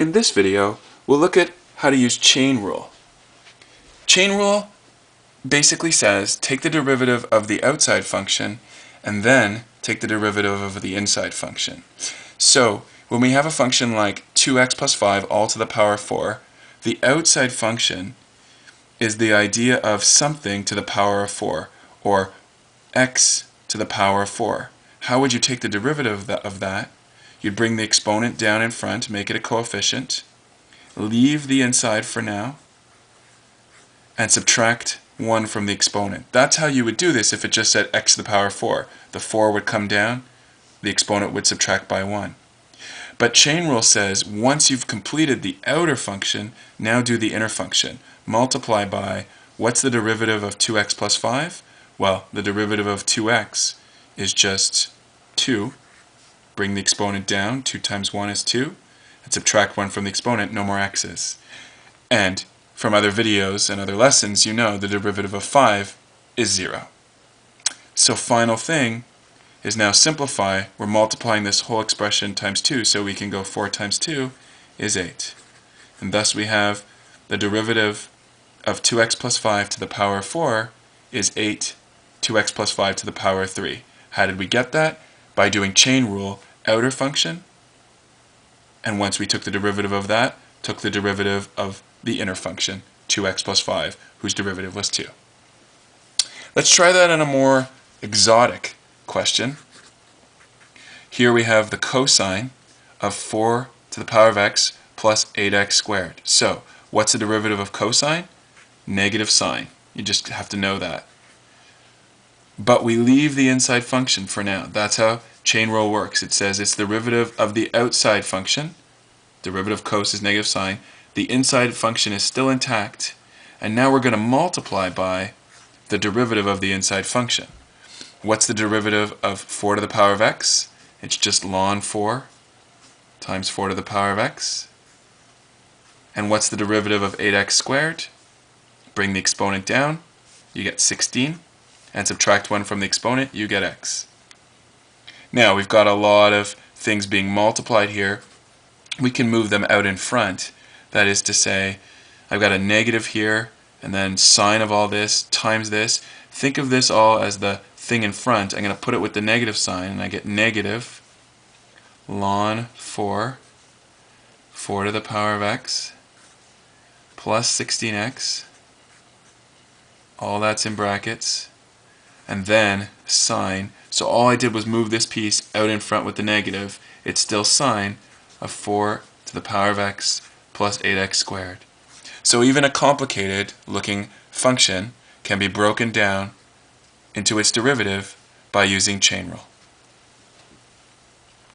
In this video, we'll look at how to use chain rule. Chain rule basically says take the derivative of the outside function and then take the derivative of the inside function. So when we have a function like 2x plus 5 all to the power 4, the outside function is the idea of something to the power of 4, or x to the power of 4. How would you take the derivative of that? You'd bring the exponent down in front, make it a coefficient, leave the inside for now, and subtract 1 from the exponent. That's how you would do this if it just said x to the power of 4. The 4 would come down, the exponent would subtract by 1. But chain rule says once you've completed the outer function, now do the inner function. Multiply by, what's the derivative of 2x plus 5? Well, the derivative of 2x is just 2. Bring the exponent down, 2 times 1 is 2, and subtract 1 from the exponent, no more x's. And from other videos and other lessons, you know the derivative of 5 is 0. So final thing is now simplify. We're multiplying this whole expression times 2, so we can go 4 times 2 is 8. And thus we have the derivative of 2x plus 5 to the power of 4 is 8, 2x plus 5 to the power of 3. How did we get that? By doing chain rule, outer function, and once we took the derivative of that, took the derivative of the inner function, 2x plus 5, whose derivative was 2. Let's try that in a more exotic question. Here we have the cosine of 4 to the power of x plus 8x squared. So, what's the derivative of cosine? Negative sine. You just have to know that. But we leave the inside function for now. That's how chain rule works. It says it's the derivative of the outside function. Derivative cos is negative sine. The inside function is still intact. And now we're going to multiply by the derivative of the inside function. What's the derivative of 4 to the power of x? It's just ln 4 times 4 to the power of x. And what's the derivative of 8x squared? Bring the exponent down, you get 16. And subtract 1 from the exponent, you get x. Now we've got a lot of things being multiplied here. We can move them out in front. That is to say, I've got a negative here, and then sine of all this times this. Think of this all as the thing in front. I'm going to put it with the negative sign, and I get negative ln 4, 4 to the power of x, plus 16x. All that's in brackets. And then sine. So all I did was move this piece out in front with the negative. It's still sine of 4 to the power of x plus 8x squared. So even a complicated looking function can be broken down into its derivative by using chain rule.